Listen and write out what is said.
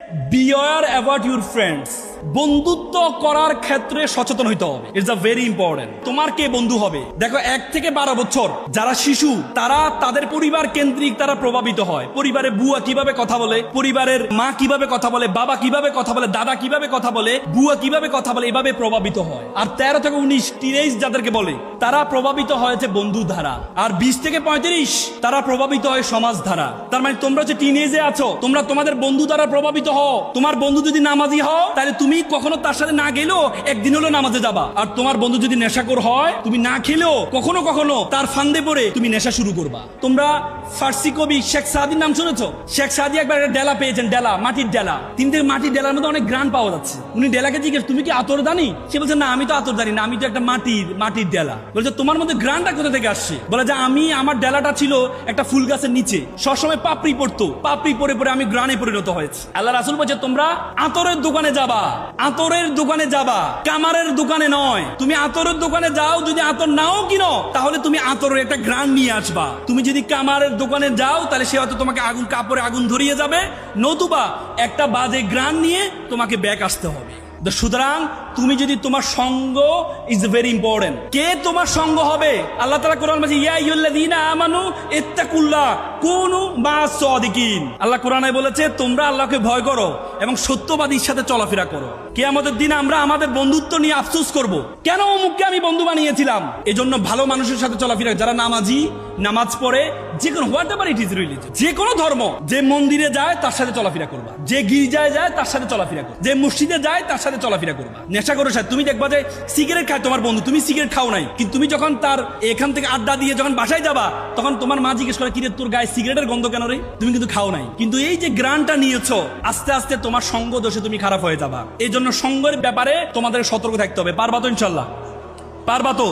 Beware about your friends. বন্ধুত্ব করার ক্ষেত্রে সচেতন হইতে হবে। It's a very important. তোমার কে বন্ধু হবে? দেখো 1 থেকে 12 বছর যারা শিশু, তারা তাদের পরিবার কেন্দ্রিক তারা প্রভাবিত হয়। পরিবারে বুয়া কিভাবে কথা বলে, পরিবারের মা কিভাবে কথা বলে, বাবা কিভাবে কথা বলে, দাদা কিভাবে কথা বলে, বুয়া কিভাবে কথা বলে, এভাবে প্রভাবিত হয়। আর 13 থেকে 19 টিনেজ যাদেরকে বলে, তারা প্রভাবিত হয়েছে বন্ধু ধারা। আর 20 থেকে 35 তারা প্রভাবিত হয় সমাজ ধারা। তার মানে তোমরা যে টিনেজে আছো, তোমরা তোমাদের বন্ধু দ্বারা প্রভাবিত হও। তোমার বন্ধু যদি নামাজি হও, তাহলে তুমি কখনো তার সাথে না গেলেও একদিন হলো নামাজে যাবা। আর তোমার বন্ধু যদি নেশাখোর হয়, তুমি না খেলেও কখনো কখনো তার ফান্দে পড়ে তুমি নেশা শুরু করবা। তোমরা ফার্সি কবি শেখ সাদির নাম শুনেছো? শেখ সাদি একবার একটা ডেলা পেয়েছেন, ডেলা, মাটির ডেলা। তিনি মাটির ডেলার মধ্যে অনেক গ্রান পাওয়া যাচ্ছে। উনি ডেলাকে জিজ্ঞেস, তুমি কি আতর জানি? সে বলছে, না আমি তো আতর জানি না, আমি তো একটা মাটির ডেলা। বলছে, তোমার মধ্যে গ্রানটা কোথা থেকে আসছে? বলে যে আমার ডেলাটা ছিল একটা ফুল গাছের নিচে, সবসময় পাপড়ি পড়তো, পাপড়ি পরে পরে আমি গ্রানে পরিণত হয়েছে। আল্লাহ রাসূল বলছে, তোমরা আতরের দোকানে যাবা, আতরের দোকানে যাবা, কামারের দোকানে নয়। তুমি আতরের দোকানে যাও, যদি আতর নাও কিনো, তাহলে তুমি আতরের একটা গ্রান নিয়ে আসবা। তুমি যদি কামারের দোকানে যাও, তাহলে সে হয়তো তোমাকে কাপড়ে আগুন ধরিয়ে যাবে, নতুবা একটা বাজে গ্রান নিয়ে তোমাকে ব্যাক আসতে হবে। সুতরাং তুমি যদি তোমার সঙ্গ ইজ ভেরি ইম্পর্টেন্ট। কে তোমার সঙ্গ হবে? আল্লাহ তাআলা কোরআন বলছে, ইয়া আইয়ুহাল্লাযীনা আমানু ইত্তাকুল্লাহ কুনু মা'আস সাদিকিন। আল্লাহ কোরআনে বলেছে, তোমরা আল্লাহকে ভয় করো এবং সত্যবাদীর সাথে চলাফেরা করো। কিয়ামতের দিনে আমরা আমাদের বন্ধুত্ব নিয়ে আফসোস করব, কেন অমুককে আমি বন্ধু বানিয়েছিলাম। এজন্য ভালো মানুষের সাথে চলাফেরা, যারা নামাজি, নামাজ পড়ে, যে কোনো what ever it is religion, যে কোনো ধর্ম, যে মন্দিরে যায় তার সাথে চলাফেরা করবা, যে গির্জায় যায় তার সাথে চলাফেরা করবা, যে মসজিদে যায় তার সাথে চলাফেরা করবা। নেশাখোরের সাথে তুমি দেখবা যে সিগারেট খায় তোমার বন্ধু, তুমি সিগারেট খাও নাই, কিন্তু তুমি যখন তার এখান থেকে আড্ডা দিয়ে যখন বাসায় যাবা, তখন তোমার মা জিজ্ঞেস করে, কিরে তোর গায়ে সিগারেটের গন্ধ কেন রে? তুমি কিন্তু খাও নাই। কিন্তু এই যে গ্রানটা নিয়েছো, আস্তে আস্তে তোমার সঙ্গ দোষে তুমি খারাপ হয়ে যাবা। এই জন্য সঙ্গের ব্যাপারে তোমাদের সতর্ক থাকতে হবে। পারবা তো? ইনশাল্লাহ পারবা তো?